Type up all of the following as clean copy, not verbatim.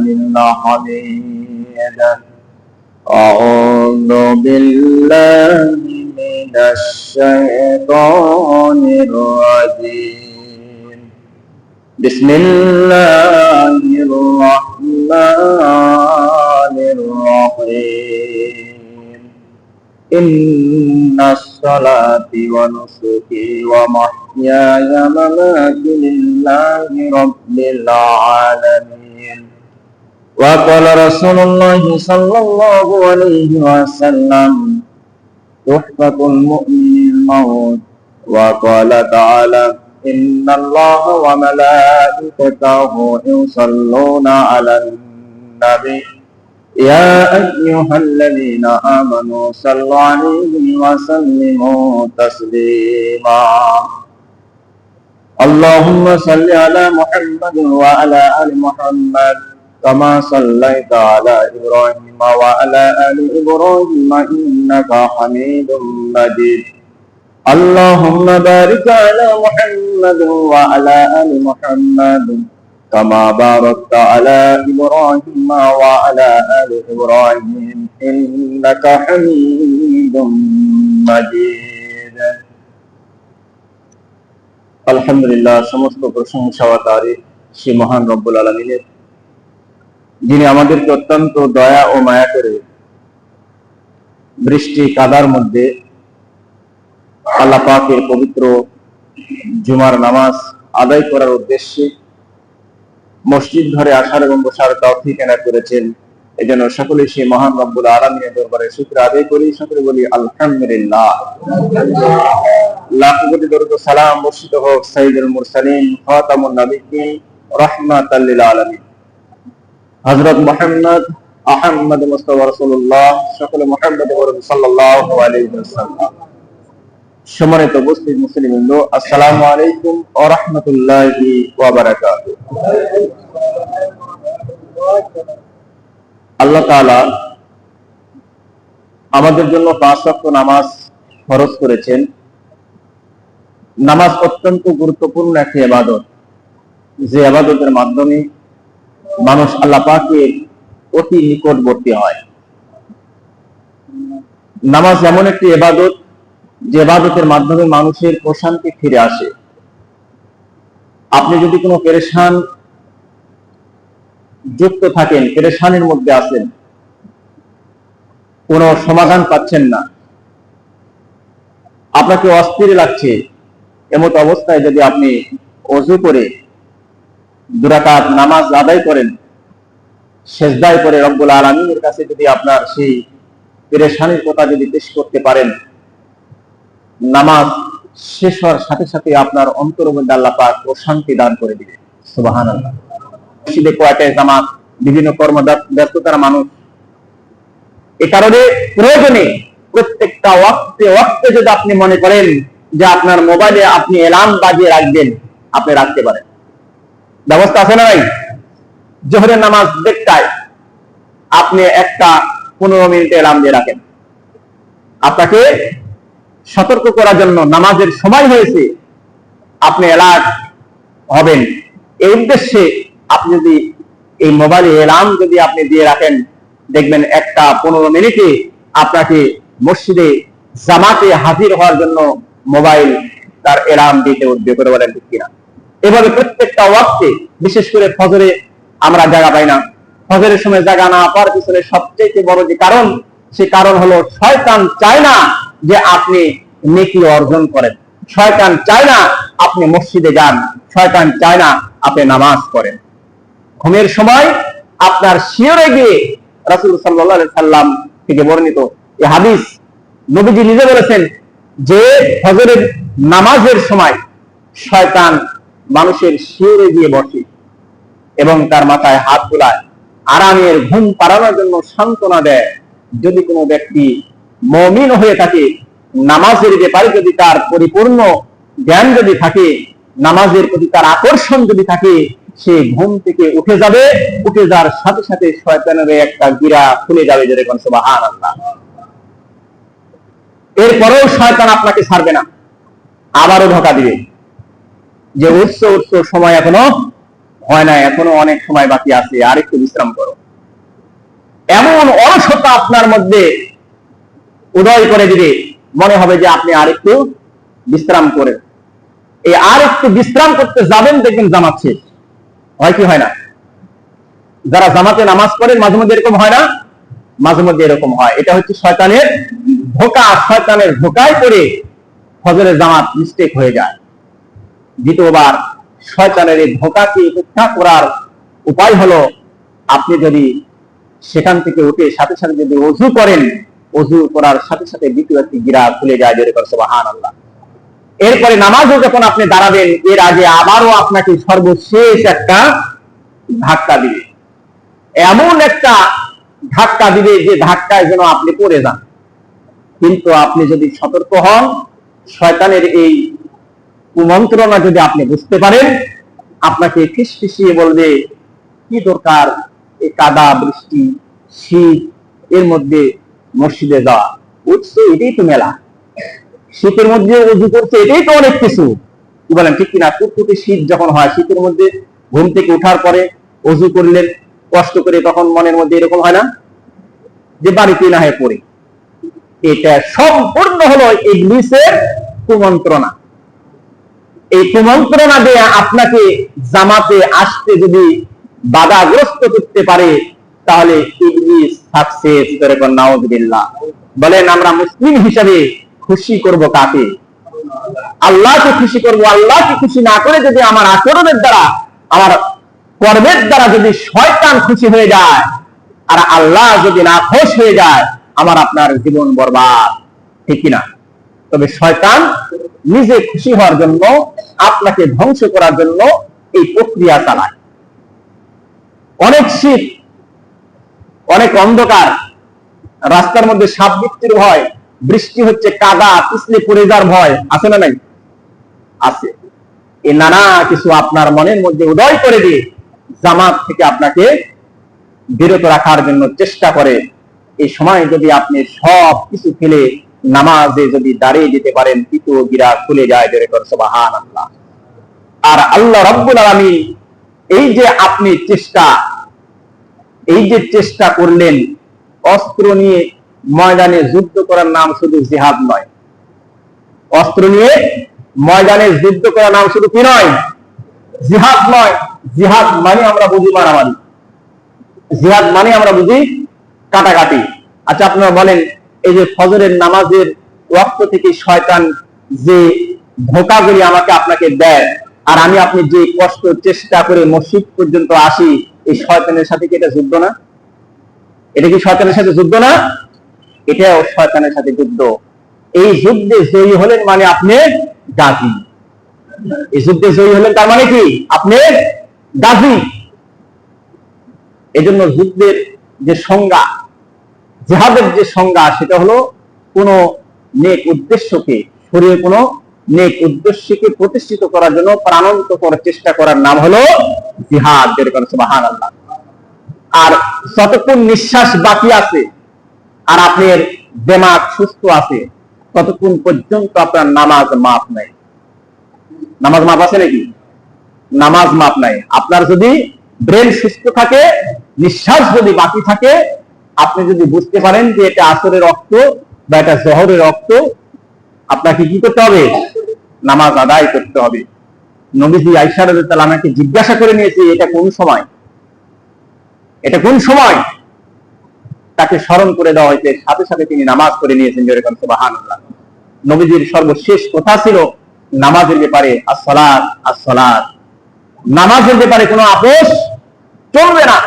الحميد أعوذ بالله من الشيطان الرجيم بسم الله الرحمن الرحيم إن الصلاة ونسكي ومحياي ومماتي لله رب العالمين وقال رسول الله صلى الله عليه وسلم تحفة المؤمن الموت وقال تعالى إن الله وملائكته يصلون على النبي يا أيها الذين آمنوا صلوا عليه وسلموا تسليما اللهم صل على محمد وعلى آل محمد كما صليت على إبراهيم وعلى آل إبراهيم إنك حميد مجيد اللهم بارك على محمد وعلى آل محمد كما باركت على إبراهيم وعلى آل إبراهيم إنك حميد مجيد আলহামদুলিল্লাহ সমস্ত প্রশংসা ও তারিফ সেই মহান রব্বুল আলামিনের, যিনি আমাদেরকে অত্যন্ত দয়া ও মায়া করে বৃষ্টি কাদার মধ্যে আল্লাহ পাকের পবিত্র জুমার নামাজ আদায় করার উদ্দেশ্যে মসজিদ ঘরে আসার এবং বসার তৌফিক এনায়েত করেছেন। এজন্য সকলে সেই মহান রব্বুল আলামিনের দরবারে শুকর আদায় করি, সকলে বলি আলহামদুলিল্লাহ। লাখ কোটি দরুদ ও সালাম বর্ষিত হোক সাইয়্যিদুল মুরসালিন খাতামুন নবিয়্যিন রাহমাতাল লিল আলামিন হযরত মুহাম্মদ আহমদ মুস্তাফা রাসূলুল্লাহ সকলে মুহাম্মদ সাল্লাল্লাহু আলাইহি ওয়াসাল্লাম। সম্মানিত উপস্থিত মুসলিমবৃন্দ, আসসালামু আলাইকুম ওয়া রাহমাতুল্লাহি ওয়া বারাকাতুহু। আল্লাহ তাআলা আমাদের জন্য 5 ওয়াক্ত নামাজ ফরজ করেছেন। নামাজ অত্যন্ত গুরুত্বপূর্ণ একটি ইবাদত, যে ইবাদতের মাধ্যমে মানুষ আল্লাহ পাকের অতি নিকটবর্তী হয়। নামাজ এমন একটি ইবাদত যে ইবাদতের মাধ্যমে মানুষের প্রশান্তি ফিরে আসে। আপনি যদি কোনো পেরেশান যুক্ত থাকেন, পেরেশানির মধ্যে আছেন, কোনো সমাধান পাচ্ছেন না, আপনাকে অস্থির লাগছে, এমত অবস্থায় যদি আপনি ওযু করে 2 রাকাত নামাজ আদায় করেন, সেজদায় করে রব্বুল আলামিনের কাছে যদি আপনার সেই পেরেশানির কথা যদি পেশ করতে পারেন, নামাজ শেষ হওয়ার সাথে সাথে আপনার অন্তরের মধ্যে আল্লাহ পাক প্রশান্তি দান করে দিবে। সুবহানাল্লাহ। মসজিদে কোয়ার্টার জামাত, বিভিন্ন কর্মব্যস্ততার মানুষ, এ কারণে প্রয়োজনে প্রত্যেকটা ওয়াক্তে যদি আপনি মনে করেন যে আপনার মোবাইলে আপনি অ্যালার্ম বাজিয়ে রাখবেন, আপনি রাখতে পারেন। ব্যবস্থা আছে না ভাই? জোহরের নামাজ 1টায় আপনি একটা 15 মিনিট অ্যালার্ম দিয়ে রাখেন, আপনাকে সতর্ক করার জন্য নামাজের সময় হয়েছে, আপনি অ্যালার্ট হবেন। এই উদ্দেশ্যে আপনি যদি এই মোবাইলে অ্যালার্ম যদি আপনি দিয়ে রাখেন, দেখবেন একটা 15 মিনিটে আপনাকে মসজিদে জামাতে হাজির হওয়ার জন্য মোবাইল তার অ্যালার্ম দিতে উঠবে। করে বলেন ঠিক কিনা? এভাবে প্রত্যেকটা ওয়াক্তে, বিশেষ করে ফজরে আমরা জায়গা পাই না। ফজরের সময় জায়গা না পাওয়ার পিছনে সবচেয়ে বড় যে কারণ, সে কারণ হলো শয়তান চায় না যে আপনি নেকি অর্জন করেন, শয়তান চায় না আপনি মসজিদে যান, শয়তান চায় না আপনি নামাজ পড়েন। ঘুমের সময় আপনার শিয়রে গিয়ে রাসূল সাল্লাল্লাহু আলাইহি সাল্লাম থেকে বর্ণিত এই হাদিস, নবীজি নিজে বলেছেন যে ফজরের নামাজের সময় শয়তান মানুষের শিয়রে গিয়ে বসে এবং তার মাথায় হাত বুলায়, আরামের ঘুম পাড়ানোর জন্য সান্ত্বনা দেয়। যদি কোনো ব্যক্তি মুমিন হয়ে থাকে, নামাজের ব্যাপারে যদি তার পরিপূর্ণ জ্ঞান যদি থাকে, নামাজের প্রতি তার আকর্ষণ যদি থাকে, সে ঘুম থেকে উঠে যাবে, উঠে যাওয়ার সাথে সাথে শয়তানের একটা গিরা খুলে যাবে, যেরকম সুবহানাল্লাহ। এরপরেও শয়তান আপনাকে ছাড়বে না, আবারও ধোঁকা দিবে যে উৎস সময় এখনো হয় না, এখনো অনেক সময় বাকি আছে, আর একটু বিশ্রাম করো, এমন অলসতা আপনার মধ্যে উদয় করে দিবে, মনে হবে যে আপনি আরেকটু বিশ্রাম করেন। এই আর একটু বিশ্রাম করতে যাবেন, দেখবেন জামাত শেষ। হয় কি হয় না? যারা জামাতে নামাজ পড়েন মাঝে মধ্যে এরকম হয় না? মাঝে মধ্যে এরকম হয়। এটা হচ্ছে শয়তানের ধোঁকা। শয়তানের ধোঁকায় পড়ে ফজরের জামাত মিস্টেক হয়ে যায়। দ্বিতীয়বার শয়তানের এই ধোঁকাকে উপেক্ষা করার উপায় হলো, আপনি যদি সেখান থেকে উঠে সাথে সাথে যদি ওযু করেন, ওযু করার সাথে সাথে দ্বিতীয় একটি গিরা খুলে যায়, জোরে করে সুবহানাল্লাহ। এরপরে নামাজে যখন আপনি দাঁড়াবেন, এর আগে আবারও আপনাকে সর্বশেষ একটা ধাক্কা দিবে, এমন একটা ধাক্কা দিবে যে ধাক্কায় যেন আপনি পড়ে যান। কিন্তু আপনি যদি সতর্ক হন, শয়তানের এই কুমন্ত্রণা যদি আপনি বুঝতে পারেন, আপনাকে ফিসফিসিয়ে বলবে, কি দরকার এই কাদা বৃষ্টি শীত এর মধ্যে মসজিদে যাওয়া, উঠছে এটাই তো মেলা, শীতের মধ্যে ওযু করছে এটাই তো অনেক কিছু। কি বলেন, ঠিক কিনা? কুটকুটে শীত যখন হয়, শীতের মধ্যে ঘুম থেকে ওঠার পরে ওযু করলেন কষ্ট করে, তখন মনের মধ্যে এরকম হয় না যে বাড়িতে না হয়ে পড়ে? এটা সম্পূর্ণ হলো ইবলিসের কুমন্ত্রণা। এই কুমন্ত্রণা দিয়ে আপনাকে জামাতে আসতে যদি বাধাগ্রস্ত করতে পারে, তাহলে ইবলিস সাকসেস করে। নাউযুবিল্লাহ। বলেন, আমরা মুসলিম হিসাবে খুশি করব কাকে? আল্লাহকে খুশি করব। আল্লাহকে খুশি না করে যদি আমার আচরণের দ্বারা, আমার কর্মের দ্বারা যদি শয়তান খুশি হয়ে যায়, আর আল্লাহ যদি না খুশি হয়ে যায়, আমার আপনার জীবন বরবাদ। ঠিক কিনা? তবে শয়তান নিজে খুশি হওয়ার জন্য, আপনাকে ধ্বংস করার জন্য এই প্রক্রিয়া চালায়। অনেক শীত, অনেক অন্ধকার, রাস্তার মধ্যে সাপ বৃষ্টির ভয়, বৃষ্টি হচ্ছে কাদা পিছলে পড়ে যাওয়ার ভয়, আছে না নাই? আছে। এই নানা কিছু আপনার মনের মধ্যে উদয় করে দিয়ে জামাত থেকে আপনাকে বিরত রাখার জন্য চেষ্টা করে। এই সময় যদি আপনি সব কিছু ফেলে নামাজে যদি দাঁড়িয়ে যেতে পারেন, তৃতীয় গিরা খুলে যায়, জোরে করে সুবহানাল্লাহ। আর আল্লাহ রাব্বুল আলামিন এই যে আপনি চেষ্টা করলেন, অস্ত্র নিয়ে ময়দানে যুদ্ধ করার নাম শুধু জিহাদ নয়। অস্ত্র নিয়ে ময়দানে যুদ্ধ করার নাম শুধু কি নয়? জিহাদ নয়। জিহাদ মানে আমরা বুঝি মারামারি, জিহাদ মানে আমরা বুঝি কাটাকাটি। আচ্ছা, আপনারা বলেন, এই যে ফজরের নামাজের ওয়াক্ত থেকে শয়তান যে ধোঁকাগুলি আমাকে আপনাকে দেয়, আর আমি আপনি যে কষ্ট চেষ্টা করে মসজিদ পর্যন্ত আসি, এই শয়তানের সাথে কি এটা যুদ্ধ না? এটা কি শয়তানের সাথে যুদ্ধ না? এটাও শয়তানের সাথে যুদ্ধ। এই যুদ্ধে জয়ী হলেন মানে আপনি গাজী। এই যুদ্ধে জয়ী হলেন তার মানে কি? আপনি গাজী। এই জন্য যুদ্ধের যে সংজ্ঞা, জিহাদের যে সংজ্ঞা, সেটা হলো কোন নেক উদ্দেশ্যকে, শরীরে কোন নেক উদ্দেশ্যকে প্রতিষ্ঠিত করার জন্য প্রাণান্ত করার চেষ্টা করার নাম হলো জিহাদ। সুবহানাল্লাহ। আর যতক্ষণ নিঃশ্বাস বাকি আছে আর আপনার দিমাগ সুস্থ আছে, ততক্ষণ পর্যন্ত আপনার নামাজ মাপ নাই। নামাজ মাপ আছে নাকি? নামাজ মাপ নাই। আপনার যদি ব্রেন সুস্থ থাকে, নিঃশ্বাস যদি বাকি থাকে, আপনি যদি বুঝতে পারেন যে এটা আসরের রক্ত বা এটা জোহরের রক্ত, আপনাকে কি করতে হবে? নামাজ আদায় করতে হবে। নবীজি আয়েশা রাদিয়াল্লাহু আনহাকে জিজ্ঞাসা করে নিয়েছে, এটা কোন সময়? এটা কোন সময়? তাকে স্মরণ করে দেওয়া হয়েছে, সাথে সাথে তিনি নামাজ পড়ে নিয়েছেন। যেরকম সুবহানাল্লাহ। নবীজির সর্বশেষ কথা ছিল নামাজের ব্যাপারে, as-সালাত as-সালাত। নামাজের ব্যাপারে কোনো আপোষ চলবে না।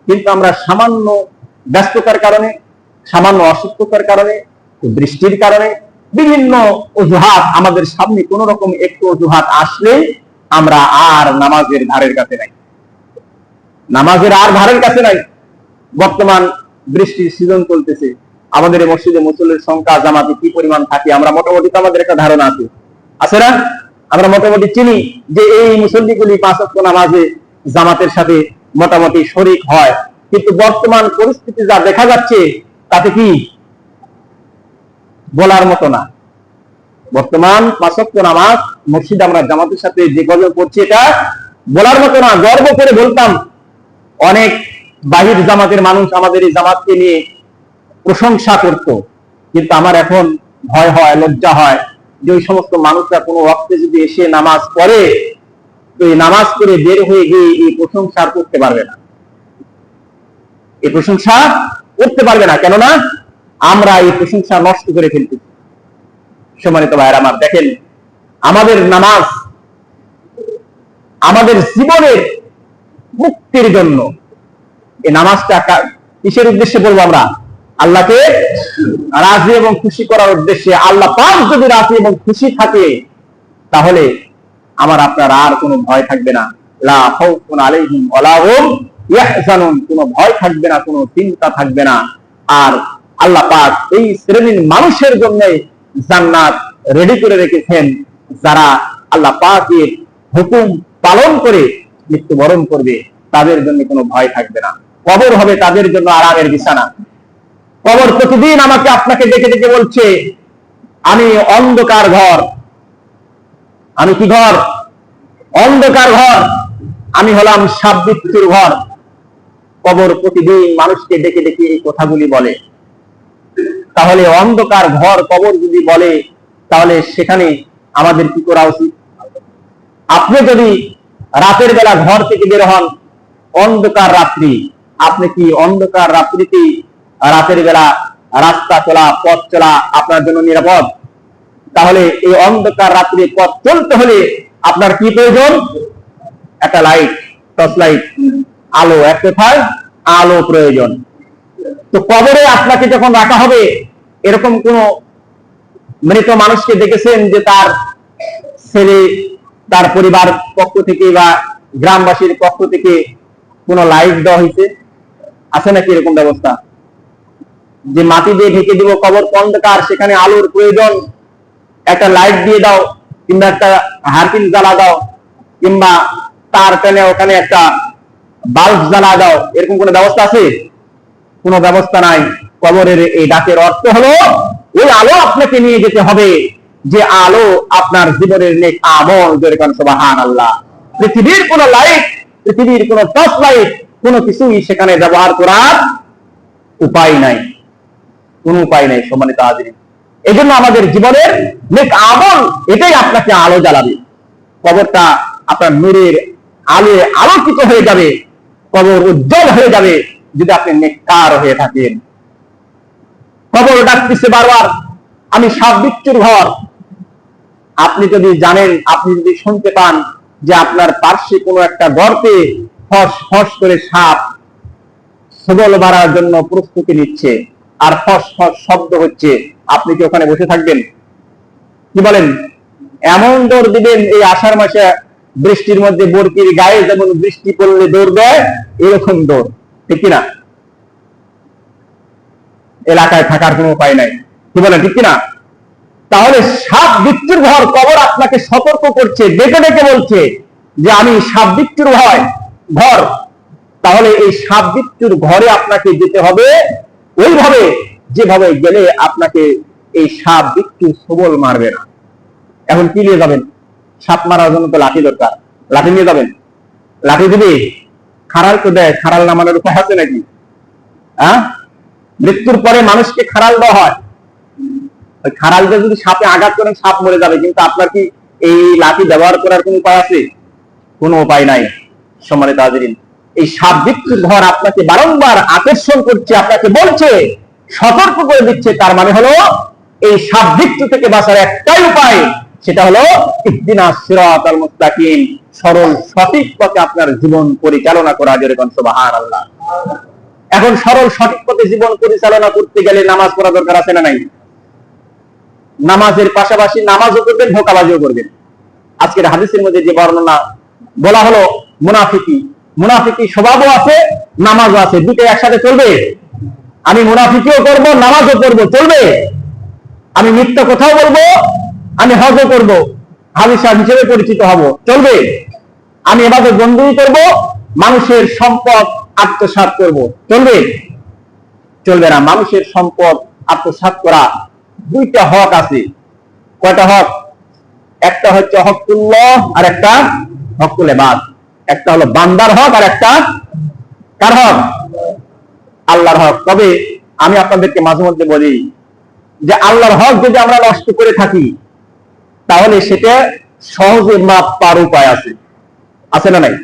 কিন্তু আমরা সামান্য ব্যস্ততার কারণে, সামান্য অসুস্থতার কারণে, বৃষ্টির কারণে, বিভিন্ন অজুহাত আমাদের সামনে, কোন রকম একটু অজুহাত আসলে আমরা আর নামাজের ধারের কাছে নাই। নামাজের আর ধারের কাছে নাই। বর্তমান বৃষ্টির সিজন চলতেছে, আমাদের মসজিদে মুসল্লির সংখ্যা জামাতে কি পরিমাণ থাকে আমরা মোটামুটি তো আমাদের একটা ধারণা আছে না? আমরা মোটামুটি চিনি যে এই মুসল্লিগুলি 5 ওয়াক্ত নামাজে জামাতের সাথে মোটামুটি শরীক হয়। কিন্তু বর্তমান পরিস্থিতি যা দেখা যাচ্ছে, তাতে কি বলার মতো না। বর্তমান 5 ওয়াক্ত নামাজ মসজিদ আমরা জামাতের সাথে যে কজন পড়ছি, এটা বলার মতো না, গর্ব করে বলতাম। অনেক বাহির জামাতের মানুষ আমাদের এই জামাতকে নিয়ে প্রশংসা করত, কিন্তু আমার এখন ভয় হয়, লজ্জা হয় যে ওই সমস্ত মানুষরা কোনো ওয়াক্তে যদি এসে নামাজ পড়ে, তো এই নামাজ করে বের হয়ে গিয়ে এই প্রশংসা করতে পারবে না, এই প্রশংসা করতে পারবে না, কেননা আমরা এই প্রশংসা নষ্ট করে ফেলতে। সম্মানিত ভাইয়েরা আমার, দেখেন আমাদের নামাজ আমাদের জীবনের মুক্তির জন্য। এই নামাজটা কিসের উদ্দেশ্যে বলবো আমরা? আল্লাহকে রাজি এবং খুশি করার উদ্দেশ্যে। আল্লাহ পাক যদি রাজি এবং খুশি থাকে, তাহলে আমার আপনার আর কোনো ভয় থাকবে না। লা খাউফুন আলাইহিম ওয়ালা হুম ইয়াহজানুন, কোনো ভয় থাকবে না, কোনো চিন্তা থাকবে না। আর আল্লাহ পাক এই শ্রেণীর মানুষের জন্য জান্নাত রেডি করে রেখেছেন, যারা আল্লাহ পাকের হুকুম পালন করে মৃত্যুবরণ করবে, তাদের জন্য কোনো ভয় থাকবে না। কবর হবে তাদের জন্য আরামের বিছানা। কবর প্রতিদিন আমাকে আপনাকে ডেকে ডেকে বলছে, আমি অন্ধকার ঘর। আমি কি ঘর? অন্ধকার ঘর। আমি হলাম সাপ বিচ্ছুর ঘর। কবর প্রতিদিন মানুষকে ডেকে ডেকে এই কথাগুলি বলে। তাহলে অন্ধকার ঘর কবর যদি বলে, তাহলে সেখানে আমাদের কি করা উচিত? আপনি যদি রাতের বেলা ঘর থেকে বের হন, অন্ধকার রাত্রি, আপনি কি অন্ধকার রাত্রিতে রাতের বেলা রাস্তা চলা, পথ চলা আপনার জন্য নিরাপদ? তাহলে এই অন্ধকার রাত্রে পথ চলতে হলে আপনার কি প্রয়োজন? একটা লাইট, টর্চ লাইট, আলো, এক কথায় আলো প্রয়োজন। তো কবরে আপনাকে যখন রাখা হবে, এরকম কোন মৃত মানুষকে দেখেছেন যে তার ছেলে, তার পরিবার পক্ষ থেকে বা গ্রামবাসীর পক্ষ থেকে কোন লাইট দেওয়া হয়েছে? আছে নাকি এরকম ব্যবস্থা? যে মাটি দিয়ে ঢেকে দিব, কবর অন্ধকার, সেখানে আলোর প্রয়োজন, একটা লাইট দিয়ে দাও, কিংবা একটা হারপিন জ্বালা দাও, কিংবা তার টেনে ওখানে একটা বাল্ব জ্বালা দাও, এরকম কোন ব্যবস্থা আছে? কোনো ব্যবস্থা নাই। কবরের এই ডাকের অর্থ হলো ওই আলো আপনাকে নিয়ে যেতে হবে, যে আলো আপনার জীবনের নেক আমল। সুবহানাল্লাহ। পৃথিবীর কোন লাইট, পৃথিবীর কোন টর্চ লাইট, কোনো কিছুই সেখানে ব্যবহার করার উপায় নাই, কোন উপায় নাই। সম্মানিত হাজিরিন, এই জন্য আমাদের জীবনের নেক আমল, এটাই আপনাকে আলো জ্বালাবে। কবরটা আপনার নূরের আলোয় আলোকিত হয়ে যাবে, কবর উজ্জ্বল হয়ে যাবে যদি আপনি নেককার হয়ে থাকেন। কবর ডাকতেছে বারবার, আমি সাপ বিচ্ছুর ঘর। আপনি যদি জানেন, আপনি যদি শুনতে পান যে আপনার পার্শ্বে কোনো একটা গর্তে ফস ফস করে সাপ সবল মারার জন্য প্রস্তুতি নিচ্ছে, আর ফস ফস শব্দ হচ্ছে, আপনি কি ওখানে বসে থাকবেন? কি বলেন? এমন দৌড় দিবেন, এই আষাঢ় মাসে বৃষ্টির মধ্যে বরকির গায়ে যেমন বৃষ্টি পড়লে দৌড় দেয়, এরকম দৌড়, ঠিক কিনা? এলাকায় থাকার কোনো উপায় নাই, কি বলেন, ঠিক কিনা? তাহলে সাপ বিচ্ছুর ঘর কবর আপনাকে সতর্ক করছে, ডেকে ডেকে বলছে যে আমি সাপ বিচ্ছুর ঘর। তাহলে এই সাপ বিচ্ছুর ঘরে আপনাকে যেতে হবে ওইভাবে যেভাবে গেলে আপনাকে এই সাপ বিচ্ছু সবল মারবে না। এখন কি নিয়ে যাবেন? সাপ মারার জন্য তো লাঠি দরকার, লাঠি নিয়ে যাবেন? লাঠি দিবে? খাড়াল তো দেয়, খাড়াল নামানোর উপায় আছে নাকি? হ্যাঁ, মৃত্যুর পরে মানুষকে খাড়াল দেওয়া হয়। ওই খাড়াল দিয়ে যদি সাপে আঘাত করেন, সাপ মরে যাবে, কিন্তু আপনার কি এই লাঠি ব্যবহার করার কোন উপায় আছে? কোনো উপায় নাই। সম্মানিত হাজিরিন, এই সাপ বিচ্ছুর ঘর আপনাকে বারংবার আকর্ষণ করছে, আপনাকে বলছে, সতর্ক করে দিচ্ছে। তার মানে হলো এই সাপ বিচ্ছু থেকে বাঁচার একটাই উপায়, সেটা হলো ইহদিনাস সিরাতাল মুস্তাকিম, সরল সঠিক পথে আপনার জীবন পরিচালনা করা। যেরকম সুবহানাল্লাহ। এখন সরল সঠিক পথে জীবন পরিচালনা করতে গেলে নামাজ পড়া দরকার আছে না নাই? নামাজের পাশাপাশি নামাজও করবেন, ধোঁকাবাজিও করবেন। আজকের হাদিসের মধ্যে যে বর্ণনা বলা হলো, মুনাফিকি স্বভাবও আছে, নামাজও আছে, দুটো একসাথে চলবে? আমি মুনাফিকিও করব, নামাজও করব, চলবে? আমি মিথ্যা কথাও বলবো, আমি হজও করব, হাজি সাহেব হিসেবে পরিচিত হব, চলবে? আমি ইবাদত বন্দেগী করব, মানুষের সম্পদ আত্মসাৎ করব, চলবে? চলবে না। মানুষের সম্পদ আত্মসাৎ করা দুইটা হক আছে। কয়টা হক? একটা হচ্ছে হকুল্লাহ, আর একটা হকুল ইবাদ। একটা হলো বান্দার হক আর একটা কার হক? আল্লাহর হক। তবে আমি আপনাদেরকে মাঝে মধ্যে বলি যে আল্লাহর হক যদি আমরা নষ্ট করে থাকি তাহলে সেটা সহজে মাপ পাওয়ার উপায় আছে, আছে না নাই?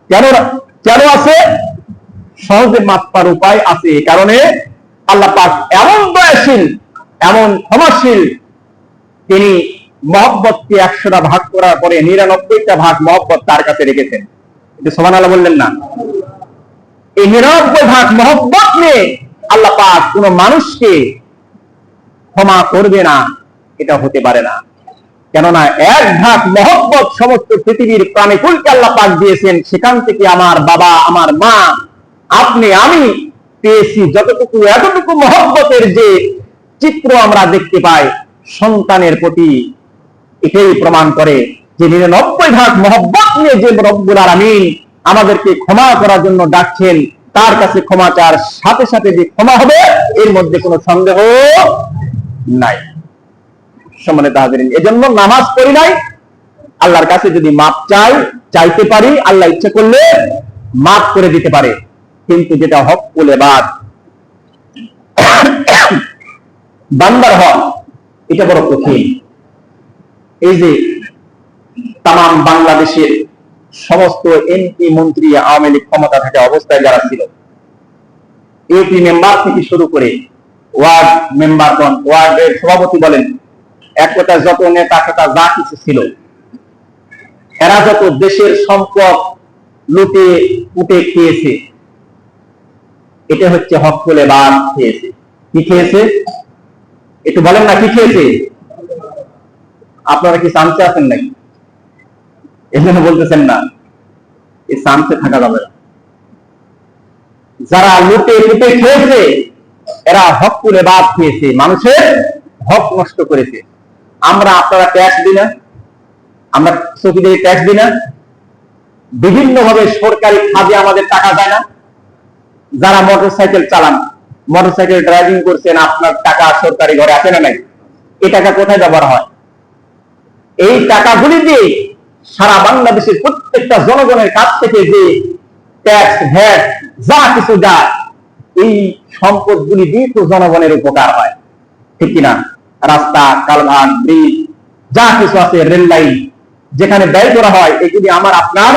কেন কেন আছে? সহজে মাপ পাওয়ার উপায় আছে। এই কারণে আল্লাহ পাক এমন দয়াশীল, এমন ক্ষমাশীল, তিনি মহব্বতকে 100টা ভাগ করার পরে 99টা ভাগ মহব্বত তার কাছে রেখেছেন। এটা সুবহানাল্লাহ বললেন না? এই 99 ভাগ মহব্বত নিয়ে আল্লাহ পাক কোন মানুষকে ক্ষমা করবে না, এটা হতে পারে না। কেননা 1 ভাগ মহব্বত সমস্ত পৃথিবীর প্রাণীকুলকে আল্লাহ পাক দিয়েছেন। সেখান থেকে আমার বাবা, আমার মা, আপনি, আমি পেয়েছি যতটুকু, এতটুকু মহব্বতের যে চিত্র আমরা দেখতে পাই সন্তানের প্রতি, এটাই প্রমাণ করে যে 99 ভাগ মহব্বত নিয়ে যে রব্বুল আলামিন আমাদেরকে ক্ষমা করার জন্য ডাকছেন, তার কাছে ক্ষমা চাওয়ার সাথে সাথে যে ক্ষমা হবে এর মধ্যে কোনো সন্দেহ নাই। সম্মানিত হাজিরিন, এজন্য নামাজ পড়ি নাই, আল্লাহর কাছে যদি মাপ চাইতে পারি, আল্লাহ ইচ্ছা করলে মাপ করে দিতে পারে। কিন্তু যেটা হকুল ইবাদ, বান্দার হক, এটা বড় কঠিন। এই যে তাম বাংলাদেশের সমস্ত এমপি মন্ত্রী আওয়ামী লীগ ক্ষমতা থাকা অবস্থায় যারা ছিল, ইউপি মেম্বার থেকে শুরু করে ওয়ার্ড মেম্বার, ওয়ার্ডের সভাপতি বলেন, এক কথা যত নেতা কথা যা কিছু ছিল, এরা যত দেশের সম্পদ লুটে উঠে খেয়েছে, এটা হচ্ছে হকুল ইবাদ খেয়েছে। কি খেয়েছে? একটু বলেন না, কি খেয়েছে? আপনারা কি চান্সে আছেন নাকি? এই জন্য বলতেছেন না, এই চান্সে থাকা যাবে না। যারা লুটে লুটে খেয়েছে এরা হকুল ইবাদ খেয়েছে, মানুষের হক নষ্ট করেছে। আমরা আপনারা ট্যাক্স দিই না, আমরা চৌকিদারি ট্যাক্স দিই না, বিভিন্ন ভাবে সরকারি খাতে আমাদের টাকা যায় না। যারা মোটরসাইকেল চালান, মোটরসাইকেল ড্রাইভিং করছেন, আপনার টাকা সরকারি ঘরে আছে না নাই? এই টাকা কোথায় ব্যবহার হয়? এই টাকাগুলি দিয়ে সারা বাংলাদেশের প্রত্যেকটা জনগণের কাছ থেকে যে ট্যাক্স, ভ্যাট যা কিছু যায়, এই সম্পদগুলি দিয়ে তো জনগণের উপকার হয়, ঠিক কিনা? রাস্তা, কালভার্ট, ব্রিজ যা কিছু আছে, রেল লাইন যেখানে ব্যয় করা হয়, এগুলি আমার আপনার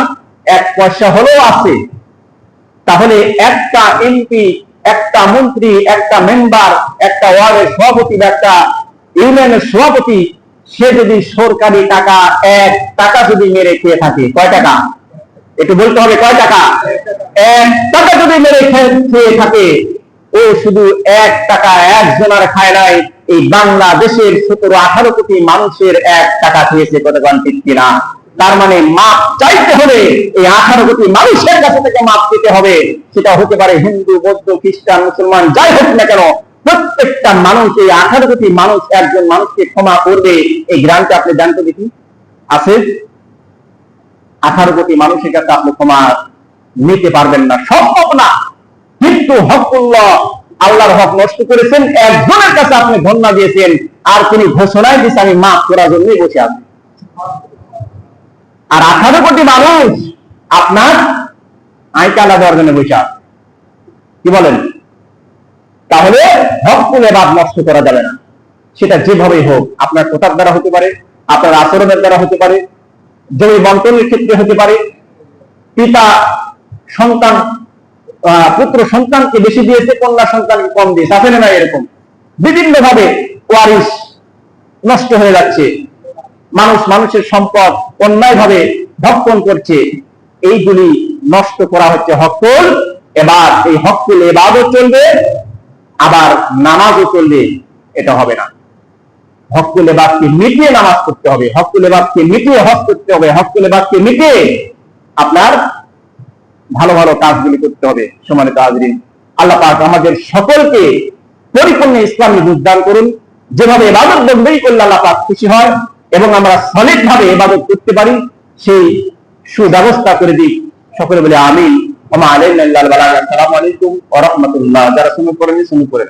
1 পয়সা হলেও আছে। তাহলে একটা এমপি, একটা মন্ত্রী, একটা মেম্বার, একটা ওয়ার্ডের সভাপতি বা একটা ইউনিয়নের সভাপতি, সে যদি সরকারি টাকা 1 টাকা যদি মেরে খেয়ে থাকে, কয় টাকা? একটু বলতে হবে, কয় টাকা? 1 টাকা যদি মেরে খেয়ে থাকে, ও শুধু 1 টাকা একজনের খায় নাই, এই বাংলাদেশের 17-18 কোটি মানুষের 1 টাকা খেয়েছে। কতক্ষণ ঠিক কিনা? তার মানে মাপ চাইতে হলে এই 18 কোটি মানুষের কাছে থেকে মাপ দিতে হবে। সেটা হতে পারে হিন্দু, বৌদ্ধ, খ্রিস্টান, মুসলমান, যাই হোক না কেন, প্রত্যেকটা মানুষ, এই 18 কোটি মানুষ একজন মানুষকে ক্ষমা করবে। এই গ্রামটা আপনি জানতে দেখি আছে? 18 কোটি মানুষের কাছে আপনি ক্ষমা নিতে পারবেন না, সম্ভব না। কিন্তু হকুল্লাহ, আল্লাহর হক নষ্ট করেছেন, একজনের কাছে আপনি ধন্যবাদ দিয়েছেন, আর তিনি ঘোষণায় দিয়েছেন আমি মাফ করার জন্যই বসে আছি। আর 18 কোটি মানুষ আপনার আইকালা দেওয়ার জন্য বসে আছে। কি বলেন? তাহলে হকুল ইবাদ নষ্ট করা যাবে না। সেটা যেভাবেই হোক, আপনার কথার দ্বারা হতে পারে, আপনার আচরণের দ্বারা হতে পারে, জমি বন্টনের ক্ষেত্রে হতে পারে, পিতা সন্তান, পুত্র সন্তানকে বেশি দিয়েছে, কন্যা সন্তানকে কম দিয়েছে, আছে না? এরকম বিভিন্ন ভাবে ওয়ারিশ নষ্ট হয়ে যাচ্ছে, মানুষ মানুষের সম্পদ অন্যায় ভাবে ভক্ষণ করছে। এইগুলি নষ্ট করা হচ্ছে হকুল ইবাদ। এই হকুল ইবাদও চলবে, আবার নামাজও চলবে, এটা হবে না। হকুল ইবাদকে মিটিয়ে নামাজ পড়তে হবে, হকুল ইবাদকে মিটিয়ে হজ করতে হবে, হকুল ইবাদকে মিটিয়ে আপনার ভালো ভালো কাজগুলি করতে হবে। সম্মানিত হাজিরিন, আল্লাহ পাক আমাদের সকলকে পরিপূর্ণ ইসলামী বুঝ দান করুন, যেভাবে ইবাদত বন্দেগী করলে আল্লাহ পাক খুশি হয় এবং আমরা সলিড ভাবে ইবাদত করতে পারি, সেই সুব্যবস্থা করে দিক। সকলে বলে আমিন। ওয়া মা আলাইনা ইল্লাল বালাগ। আসসালামু আলাইকুম ওয়া রাহমাতুল্লাহ। যারা শুনে পড়েন শুনে পড়েন।